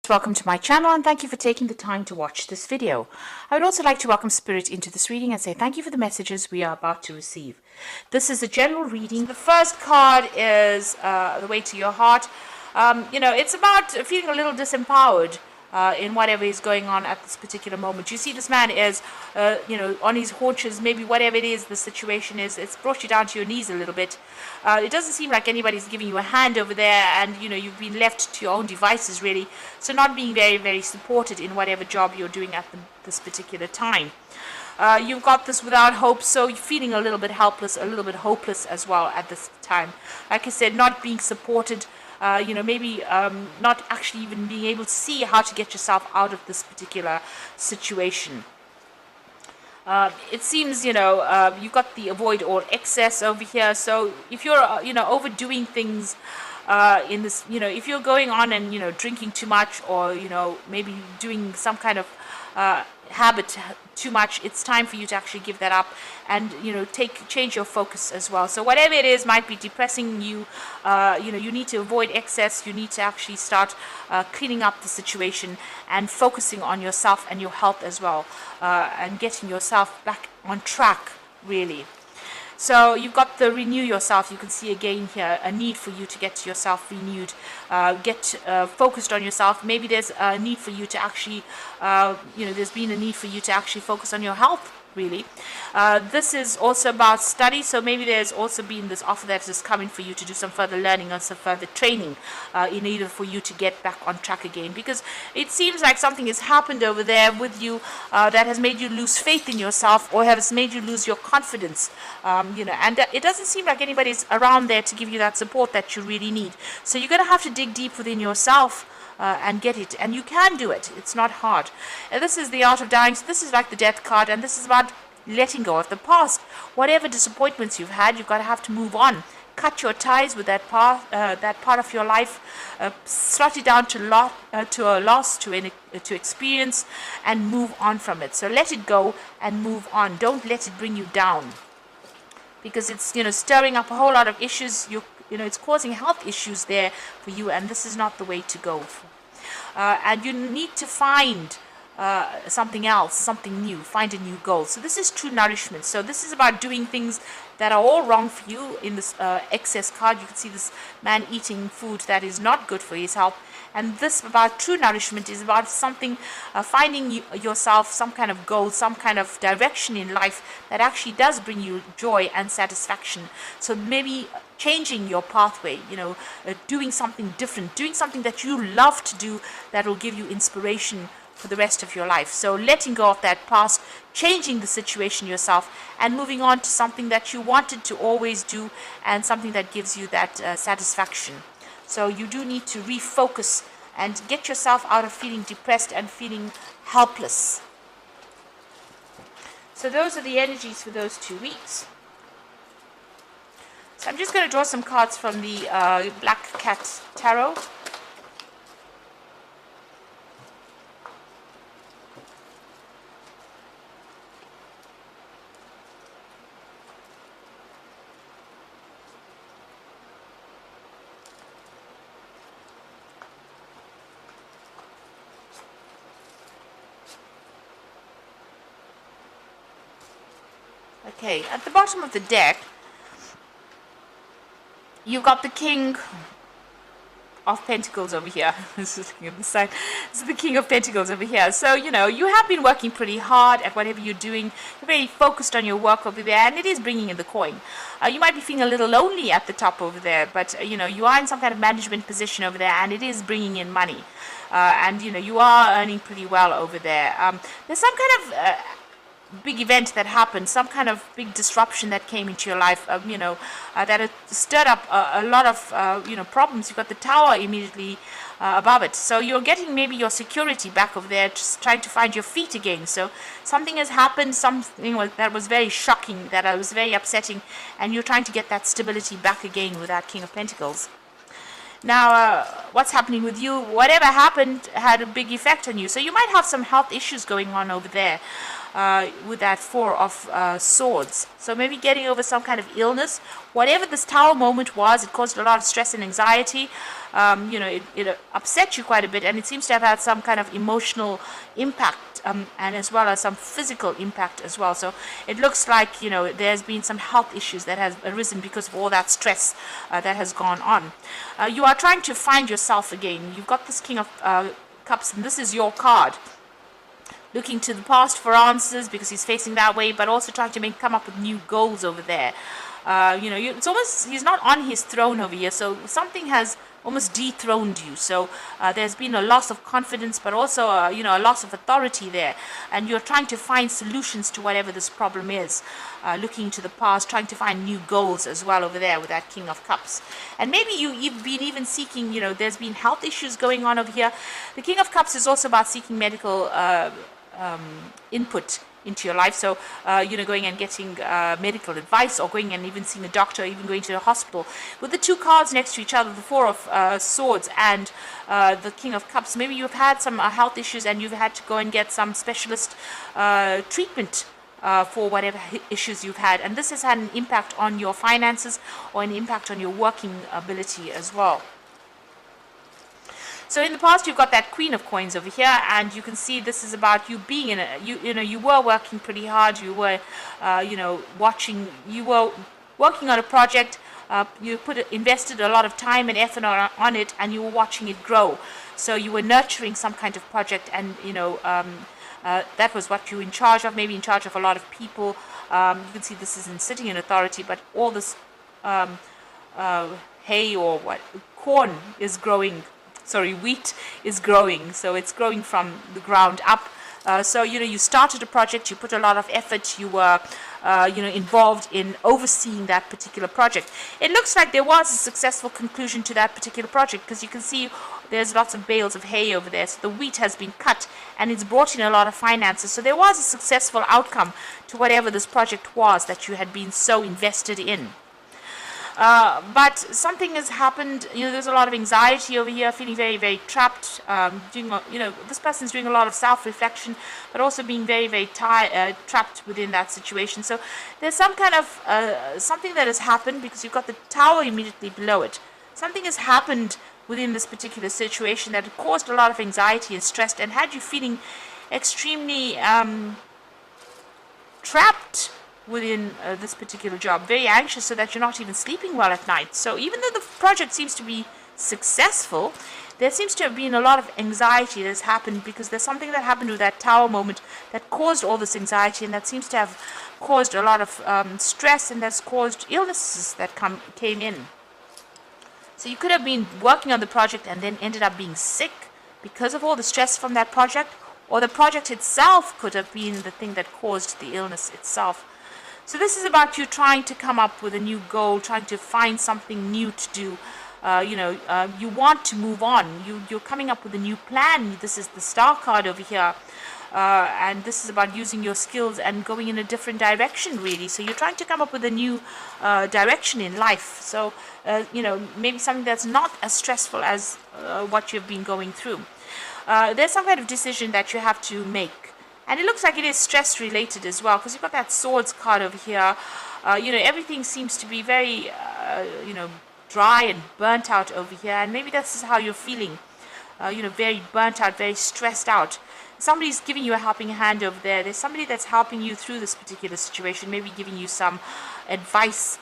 Welcome to my channel and thank you for taking the time to watch this video. I would also like to welcome Spirit into this reading and say thank you for the messages we are about to receive. This is a general reading. The first card is the way to your heart. It's about feeling a little disempowered in whatever is going on at this particular moment. You see this man is, on his haunches, maybe whatever it is the situation is, it's brought you down to your knees a little bit. It doesn't seem like anybody's giving you a hand over there, and you've been left to your own devices really, so not being very, very supported in whatever job you're doing at this particular time. You've got this without hope, so you're feeling a little bit helpless, a little bit hopeless as well at this time. Like I said, not being supported, maybe not actually even being able to see how to get yourself out of this particular situation. It seems, you've got the avoid all excess over here. So if you're, overdoing things in this, if you're going on and, drinking too much or, maybe doing some kind of habit too much, it's time for you to actually give that up and change your focus as well. So whatever it is might be depressing you, you need to avoid excess. You need to actually start cleaning up the situation and focusing on yourself and your health as well, and getting yourself back on track really. So you've got the renew yourself. You can see again here a need for you to get yourself renewed, get focused on yourself. Maybe there's a need for you to actually, there's been a need for you to actually focus on your health really. This is also about study, so maybe there's also been this offer that is coming for you to do some further learning or some further training in order for you to get back on track again, because it seems like something has happened over there with you that has made you lose faith in yourself or has made you lose your confidence, and it doesn't seem like anybody's around there to give you that support that you really need. So you're going to have to dig deep within yourself and get it, and you can do it. It's not hard. And this is the art of dying. So this is like the death card, and this is about letting go of the past. Whatever disappointments you've had, you've got to have to move on. Cut your ties with that part of your life. Slot it down to a loss, to experience, and move on from it. So let it go and move on. Don't let it bring you down, because it's stirring up a whole lot of issues. It's causing health issues there for you, and this is not the way to go. And you need to find something else, something new, find a new goal. So this is true nourishment. So this is about doing things that are all wrong for you. In this excess card, you can see this man eating food that is not good for his health. And this about true nourishment is about something, finding yourself some kind of goal, some kind of direction in life that actually does bring you joy and satisfaction. So maybe changing your pathway, doing something different, doing something that you love to do that will give you inspiration for the rest of your life. So letting go of that past, changing the situation yourself, and moving on to something that you wanted to always do and something that gives you that satisfaction. So you do need to refocus and get yourself out of feeling depressed and feeling helpless. So those are the energies for those 2 weeks. So I'm just going to draw some cards from the Black Cat Tarot. Okay, at the bottom of the deck, you've got the King of Pentacles over here. This is the King of Pentacles over here. So, you have been working pretty hard at whatever you're doing. You're very focused on your work over there, and it is bringing in the coin. You might be feeling a little lonely at the top over there, but, you are in some kind of management position over there, and it is bringing in money. And, you are earning pretty well over there. There's some kind of big event that happened, some kind of big disruption that came into your life, that had stirred up a lot of, problems. You've got the Tower immediately above it. So you're getting maybe your security back over there, just trying to find your feet again. So something has happened, something that was very shocking, that was very upsetting, and you're trying to get that stability back again with that King of Pentacles. Now, what's happening with you? Whatever happened had a big effect on you. So you might have some health issues going on over there. with that Four of Swords. So maybe getting over some kind of illness. Whatever this Tower moment was, it caused a lot of stress and anxiety. It upset you quite a bit, and it seems to have had some kind of emotional impact, and as well as some physical impact as well. So it looks like, there's been some health issues that has arisen because of all that stress that has gone on. You are trying to find yourself again. You've got this King of Cups, and this is your card. Looking to the past for answers because he's facing that way, but also trying to come up with new goals over there. It's almost, he's not on his throne over here, so something has almost dethroned you. So there's been a loss of confidence, but also a loss of authority there, and you're trying to find solutions to whatever this problem is. Looking to the past, trying to find new goals as well over there with that King of Cups. And maybe you've been even seeking, there's been health issues going on over here. The King of Cups is also about seeking medical input into your life. So going and getting medical advice, or going and even seeing a doctor, even going to the hospital. With the two cards next to each other, the Four of Swords and the King of Cups, maybe you've had some health issues and you've had to go and get some specialist treatment for whatever issues you've had, and this has had an impact on your finances or an impact on your working ability as well. So in the past, you've got that Queen of Coins over here, and you can see this is about you being in a, you were working pretty hard. You were, you were working on a project. You invested a lot of time and effort on it, and you were watching it grow. So you were nurturing some kind of project, and that was what you were in charge of. Maybe in charge of a lot of people. You can see this isn't sitting in authority, but all this hay or corn is growing. Sorry, wheat is growing, so it's growing from the ground up. So you started a project, you put a lot of effort, you were involved in overseeing that particular project. It looks like there was a successful conclusion to that particular project, because you can see there's lots of bales of hay over there. So the wheat has been cut, and it's brought in a lot of finances. So there was a successful outcome to whatever this project was that you had been so invested in. But something has happened. There's a lot of anxiety over here, feeling very, very trapped. This person's doing a lot of self-reflection, but also being very, very trapped within that situation. So there's some kind of something that has happened, because you've got the Tower immediately below it. Something has happened within this particular situation that caused a lot of anxiety and stress, and had you feeling extremely trapped within this particular job, very anxious, so that you're not even sleeping well at night. So even though the project seems to be successful, there seems to have been a lot of anxiety that has happened, because there's something that happened with that Tower moment that caused all this anxiety, and that seems to have caused a lot of stress, and that's caused illnesses that came in. So you could have been working on the project and then ended up being sick because of all the stress from that project, or the project itself could have been the thing that caused the illness itself. So this is about you trying to come up with a new goal, trying to find something new to do. You want to move on. You're coming up with a new plan. This is the Star card over here. And this is about using your skills and going in a different direction, really. So you're trying to come up with a new direction in life. So, maybe something that's not as stressful as what you've been going through. There's some kind of decision that you have to make. And it looks like it is stress related as well, because you've got that Swords card over here. Everything seems to be very, dry and burnt out over here. And maybe this is how you're feeling, very burnt out, very stressed out. Somebody's giving you a helping hand over there. There's somebody that's helping you through this particular situation, maybe giving you some advice,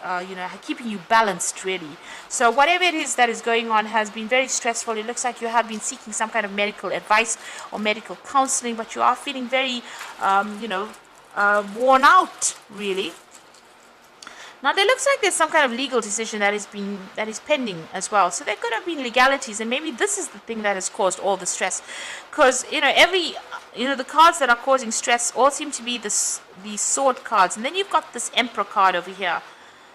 keeping you balanced, really. So whatever it is that is going on has been very stressful. It looks like you have been seeking some kind of medical advice or medical counseling, but you are feeling very, worn out, really. Now, there looks like there's some kind of legal decision that is pending as well. So there could have been legalities, and maybe this is the thing that has caused all the stress. Because, the cards that are causing stress all seem to be these sword cards. And then you've got this Emperor card over here.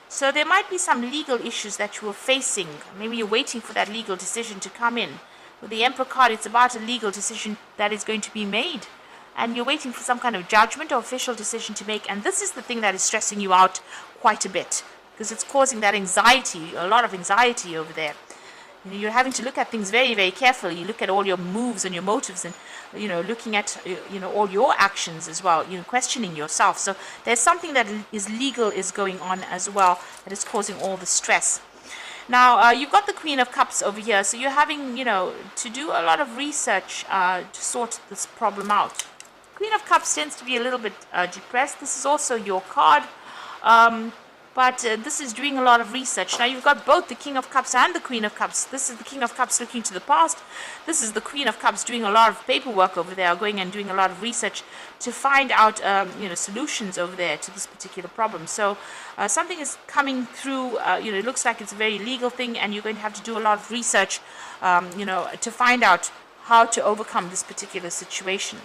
So there might be some legal issues that you are facing. Maybe you're waiting for that legal decision to come in. With the Emperor card, it's about a legal decision that is going to be made. And you're waiting for some kind of judgment or official decision to make. And this is the thing that is stressing you out quite a bit, because it's causing that anxiety, a lot of anxiety over there. You know, you're having to look at things very, very carefully. You look at all your moves and your motives, and you know, looking at all your actions as well. You know, questioning yourself. So there's something that is legal is going on as well that is causing all the stress. Now you've got the Queen of Cups over here, so you're having to do a lot of research to sort this problem out. Queen of Cups tends to be a little bit depressed. This is also your card. But this is doing a lot of research. Now you've got both the King of Cups and the Queen of Cups. This is the King of Cups looking to the past. This is the Queen of Cups doing a lot of paperwork over there, going and doing a lot of research to find out solutions over there to this particular problem. So something is coming through. It looks like it's a very legal thing, and you're going to have to do a lot of research to find out how to overcome this particular situation.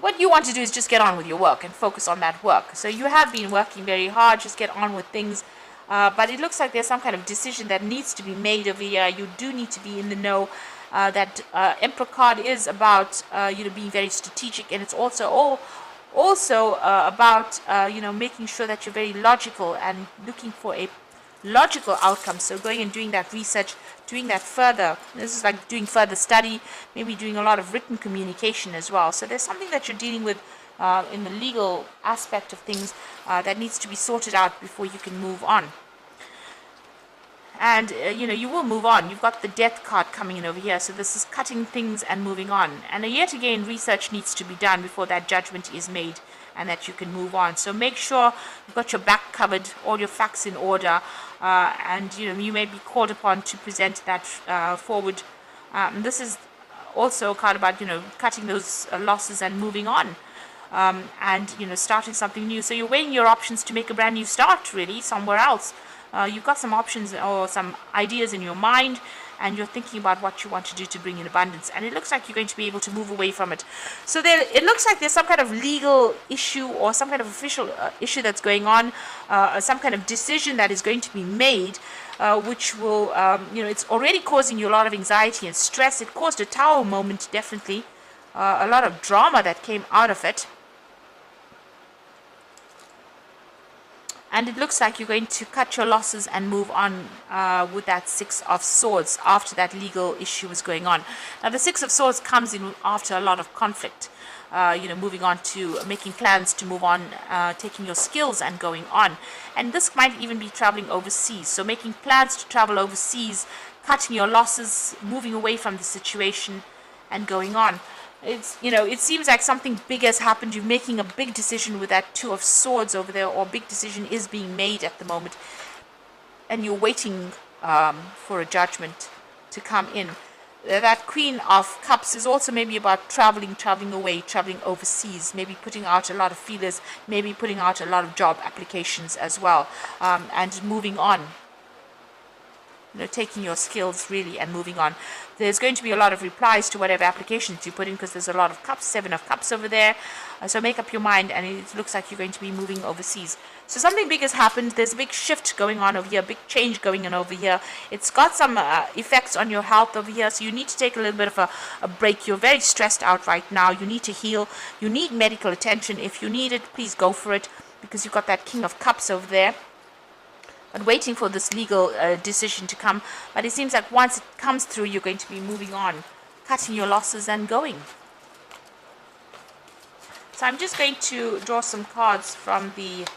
What you want to do is just get on with your work and focus on that work. So you have been working very hard, just get on with things. But it looks like there's some kind of decision that needs to be made over here. You do need to be in the know. That Emperor card is about being very strategic, and it's also about making sure that you're very logical and looking for a logical outcome. So going and doing that research, doing that further. This is like doing further study, maybe doing a lot of written communication as well. So there's something that you're dealing with in the legal aspect of things that needs to be sorted out before you can move on. And you will move on. You've got the Death card coming in over here, so this is cutting things and moving on. And yet again, research needs to be done before that judgment is made and that you can move on. So make sure you've got your back covered, all your facts in order, and you may be called upon to present that forward. This is also a card about cutting those losses and moving on, and starting something new. So you're weighing your options to make a brand new start, really, somewhere else. You've got some options or some ideas in your mind, and you're thinking about what you want to do to bring in abundance, and it looks like you're going to be able to move away from it. So it looks like there's some kind of legal issue or some kind of official issue that's going on, some kind of decision that is going to be made, which will, it's already causing you a lot of anxiety and stress. It caused a Tower moment, definitely, a lot of drama that came out of it. And it looks like you're going to cut your losses and move on with that Six of Swords after that legal issue is going on. Now, the Six of Swords comes in after a lot of conflict, moving on to making plans to move on, taking your skills and going on. And this might even be traveling overseas. So making plans to travel overseas, cutting your losses, moving away from the situation and going on. It's it seems like something big has happened. You're making a big decision with that Two of Swords over there, or a big decision is being made at the moment, and you're waiting for a judgment to come in. That Queen of Cups is also maybe about traveling away, traveling overseas, maybe putting out a lot of feelers, maybe putting out a lot of job applications as well, and moving on. Taking your skills really and moving on. There's going to be a lot of replies to whatever applications you put in, because there's a lot of cups, Seven of Cups over there. So make up your mind, and it looks like you're going to be moving overseas. So something big has happened. There's a big shift going on over here, big change going on over here. It's got some effects on your health over here, so you need to take a little bit of a break. You're very stressed out right now. You need to heal. You need medical attention. If you need it, please go for it, because you've got that King of Cups over there. But waiting for this legal decision to come. But it seems like once it comes through, you're going to be moving on, cutting your losses and going. So I'm just going to draw some cards from the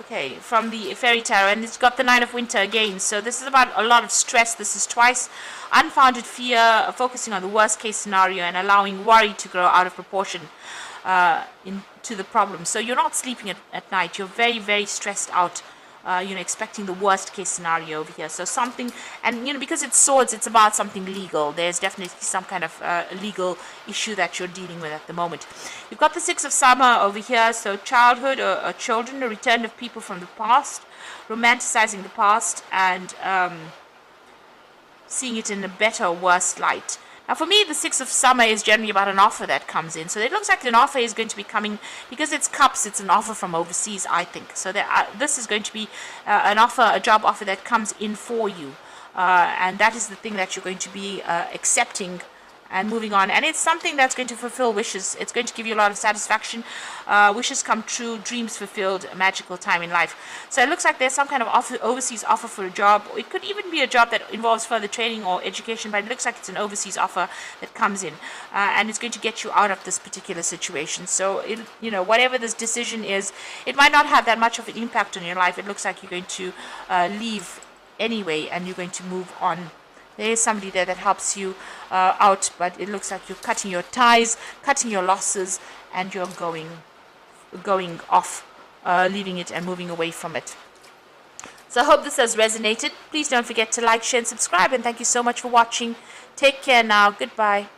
Fairy Tarot, and it's got the Nine of Winter again. So this is about a lot of stress. This is twice unfounded fear, focusing on the worst case scenario and allowing worry to grow out of proportion into the problem. So you're not sleeping at night. You're very, very stressed out. Expecting the worst case scenario over here. So something, and because it's swords, it's about something legal. There's definitely some kind of legal issue that you're dealing with at the moment. You've got the Six of Summer over here. So childhood or children, a return of people from the past, romanticizing the past, and seeing it in a better or worse light. Now, for me, the Six of Summer is generally about an offer that comes in. So it looks like an offer is going to be coming, because it's cups, it's an offer from overseas, I think. So this is going to be an offer, a job offer that comes in for you. And that is the thing that you're going to be accepting and moving on. And it's something that's going to fulfill wishes. It's going to give you a lot of satisfaction. Wishes come true, dreams fulfilled, a magical time in life. So it looks like there's some kind of overseas offer for a job. It could even be a job that involves further training or education, but it looks like it's an overseas offer that comes in, and it's going to get you out of this particular situation. So whatever this decision is, it might not have that much of an impact on your life. It looks like you're going to leave anyway, and you're going to move on. There is somebody there that helps you out, but it looks like you're cutting your ties, cutting your losses, and you're going off, leaving it and moving away from it. So I hope this has resonated. Please don't forget to like, share, and subscribe, and thank you so much for watching. Take care now. Goodbye.